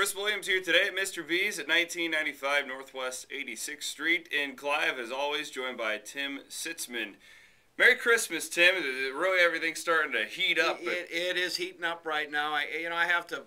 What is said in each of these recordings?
Chris Williams here today at Mr. V's at 1995 Northwest 86th Street in Clive, as always, joined by Tim Sitzman. Merry Christmas, Tim. Really, everything's starting to heat up. It is heating up right now. I have to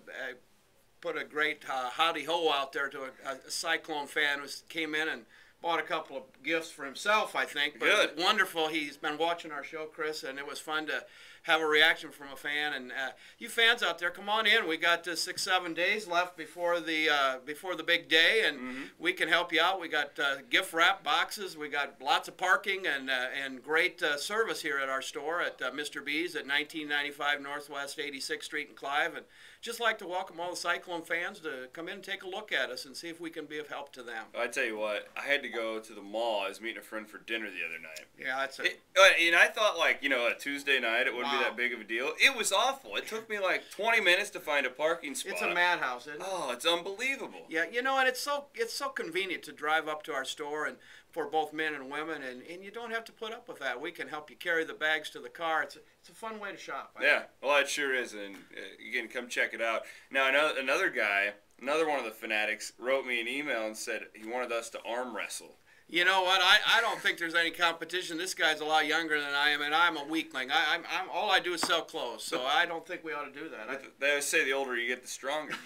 put a great howdy ho out there to a Cyclone fan who came in and bought a couple of gifts for himself, I think. But Good. Wonderful. He's been watching our show, Chris, and it was fun to have a reaction from a fan. And you fans out there, come on in. We got 6-7 days left before the big day, and we can help you out. We got gift wrap boxes. We got lots of parking and great service here at our store at Mr. B's at 1995 Northwest 86th Street in Clive. And just like to welcome all the Cyclone fans to come in and take a look at us and see if we can be of help to them. I tell you what, I had to go to the mall. I was meeting a friend for dinner the other night. Yeah, that's it. And I thought, like, a Tuesday night, it wouldn't be that big of a deal. It was awful. It took me like 20 minutes to find a parking spot. It's a madhouse, isn't it? Oh, it's unbelievable. Yeah, and it's so convenient to drive up to our store and for both men and women, and you don't have to put up with that. We can help you carry the bags to the car. It's a fun way to shop. Yeah, well, it sure is, and you can come check it out. Now, another guy, another one of the fanatics, wrote me an email and said he wanted us to arm wrestle. You know what? I don't think there's any competition. This guy's a lot younger than I am, and I'm a weakling. I'm all I do is sell clothes, so I don't think we ought to do that. They always say the older you get, the stronger you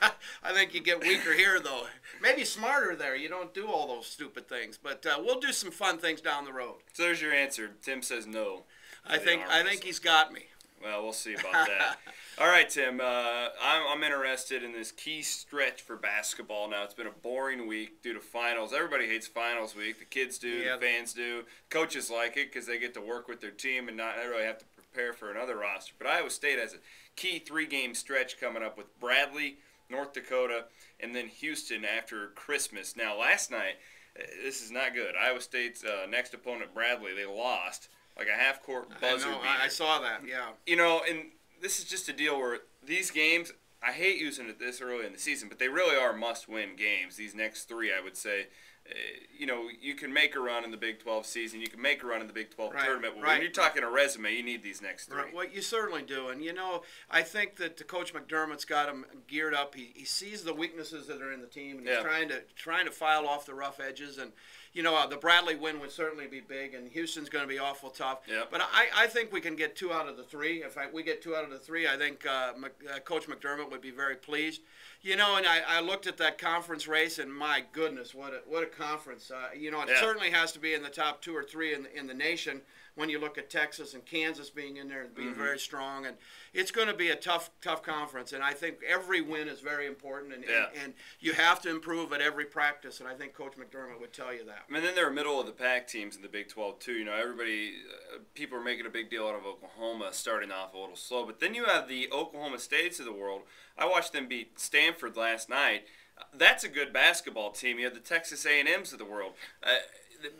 get. I think you get weaker here, though. Maybe smarter there. You don't do all those stupid things. But we'll do some fun things down the road. So there's your answer. Tim says no. I think he's got me. Well, we'll see about that. All right, Tim, I'm interested in this key stretch for basketball now. It's been a boring week due to finals. Everybody hates finals week. The kids do, the fans do. Coaches like it because they get to work with their team and not really have to prepare for another roster. But Iowa State has a key 3-game stretch coming up with Bradley, North Dakota, and then Houston after Christmas. Now, last night, this is not good. Iowa State's next opponent, Bradley, they lost. Like a half-court buzzer beater. I saw that, yeah. And this is just a deal where these games, I hate using it this early in the season, but they really are must-win games. These next 3, I would say. You can make a run in the Big 12 season. You can make a run in the Big 12 tournament. But when you're talking a resume, you need these next 3. Right. Well, you certainly do. And, I think that Coach McDermott's got him geared up. He sees the weaknesses that are in the team, and he's trying to file off the rough edges. And, the Bradley win would certainly be big, and Houston's going to be awful tough. Yep. But I think we can get 2 out of the 3. If we get 2 out of the 3, I think Coach McDermott would be very pleased. And I looked at that conference race, and my goodness, what a conference. It certainly has to be in the top 2 or 3 in the nation when you look at Texas and Kansas being in there and being very strong. And it's going to be a tough conference, and I think every win is very important, and you have to improve at every practice, and I think Coach McDermott would tell you that. And then there are middle-of-the-pack teams in the Big 12, too. People are making a big deal out of Oklahoma starting off a little slow, but then you have the Oklahoma States of the world. I watched them beat Stanford last night. That's a good basketball team. You have the Texas A&Ms of the world.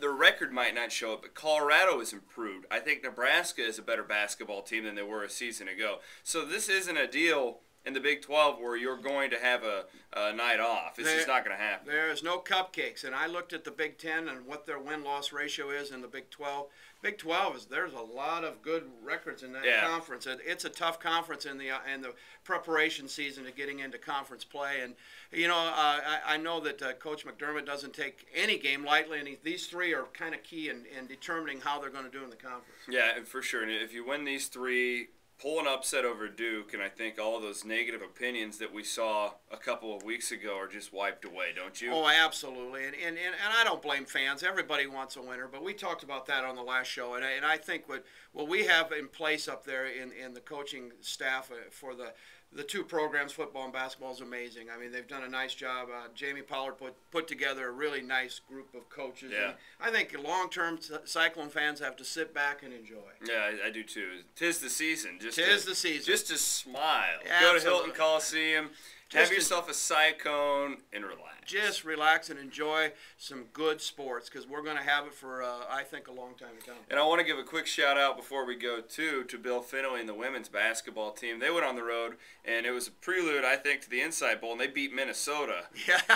The record might not show it, but Colorado has improved. I think Nebraska is a better basketball team than they were a season ago. So this isn't a deal in the Big 12 where you're going to have a night off. It's just not going to happen. There's no cupcakes. And I looked at the Big 10 and what their win-loss ratio is in the Big 12. Big 12 there's a lot of good records in that conference. It's a tough conference in the preparation season to getting into conference play. And I know that Coach McDermott doesn't take any game lightly, and these 3 are kind of key in determining how they're going to do in the conference. Yeah, for sure. And if you win these 3, pull an upset over Duke, and I think all those negative opinions that we saw a couple of weeks ago are just wiped away, don't you? Oh, absolutely. And I don't blame fans. Everybody wants a winner, but we talked about that on the last show. And I think what we have in place up there in the coaching staff for the 2 programs, football and basketball, is amazing. I mean, they've done a nice job. Jamie Pollard put together a really nice group of coaches. Yeah. And I think long-term Cyclone fans have to sit back and enjoy. Yeah, I do too. 'Tis the season. Tis the season. Just to smile. Yeah, go to absolutely. Hilton Coliseum. Have yourself a Cyclone and relax. Just relax and enjoy some good sports, because we're going to have it for, I think, a long time to come. And I want to give a quick shout-out before we go, too, to Bill Finley and the women's basketball team. They went on the road, and it was a prelude, I think, to the Inside Bowl, and they beat Minnesota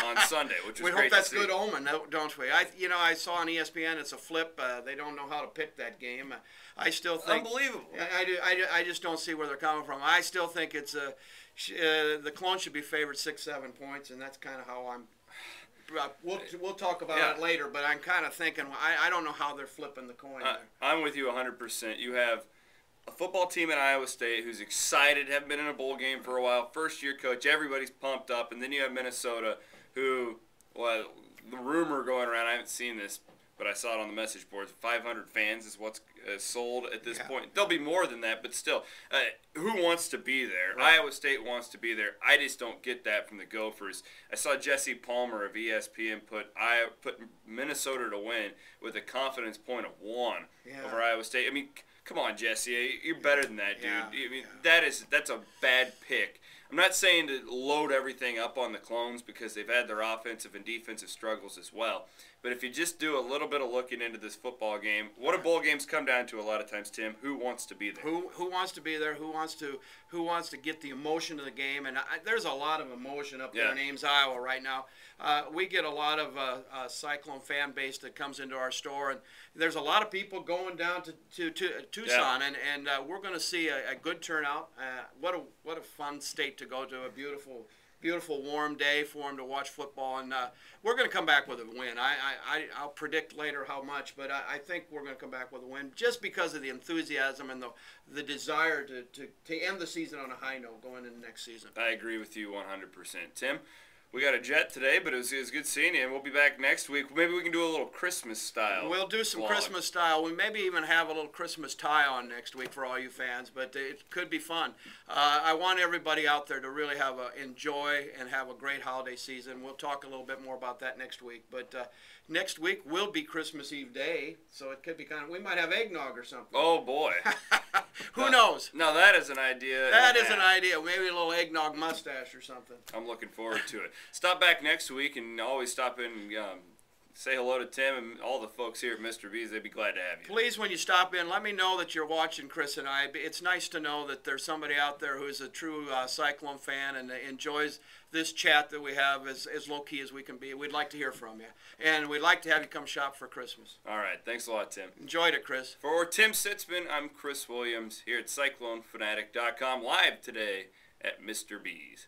on Sunday, which was great to see. We hope that's good omen, don't we? I saw on ESPN it's a flip. They don't know how to pick that game. I still think unbelievable. I just don't see where they're coming from. I still think it's the Clone should be favored 6-7 points, and that's kind of how I'm. We'll talk about it later, but I'm kind of thinking I don't know how they're flipping the coin there. I'm with you 100%. You have a football team at Iowa State who's excited, haven't been in a bowl game for a while, first-year coach, everybody's pumped up, and then you have Minnesota who, well, the rumor going around, I haven't seen this, but I saw it on the message boards, 500 fans is what's sold at this point. There'll be more than that, but still, who wants to be there? Right. Iowa State wants to be there. I just don't get that from the Gophers. I saw Jesse Palmer of ESPN put Minnesota to win with a confidence point of 1 over Iowa State. I mean, come on, Jesse, you're better than that, dude. I mean, that's a bad pick. I'm not saying to load everything up on the Clones because they've had their offensive and defensive struggles as well. But if you just do a little bit of looking into this football game, what do bowl games come down to a lot of times, Tim? Who wants to be there? Who wants to be there? Who wants to get the emotion of the game? And there's a lot of emotion up there in Ames, Iowa right now. We get a lot of Cyclone fan base that comes into our store, and there's a lot of people going down to Tucson, and we're going to see a good turnout. What a fun state to go to, a beautiful warm day for them to watch football, and we're going to come back with a win. I'll predict later how much, but I think we're going to come back with a win just because of the enthusiasm and the desire to end the season on a high note going into next season. I agree with you 100%. Tim, we got a jet today, but it was good seeing you, and we'll be back next week. Maybe we can do a little Christmas style. We'll do some Christmas style. We maybe even have a little Christmas tie on next week for all you fans, but it could be fun. I want everybody out there to really enjoy and have a great holiday season. We'll talk a little bit more about that next week, but next week will be Christmas Eve day, so it could be we might have eggnog or something. Oh, boy. Who knows? Now, that is an idea. That is an idea. Maybe a little eggnog mustache or something. I'm looking forward to it. Stop back next week and always stop in and say hello to Tim and all the folks here at Mr. B's. They'd be glad to have you. Please, when you stop in, let me know that you're watching Chris and I. It's nice to know that there's somebody out there who is a true Cyclone fan and enjoys this chat that we have as low-key as we can be. We'd like to hear from you. And we'd like to have you come shop for Christmas. All right. Thanks a lot, Tim. Enjoyed it, Chris. For Tim Sitzman, I'm Chris Williams here at CycloneFanatic.com, live today at Mr. B's.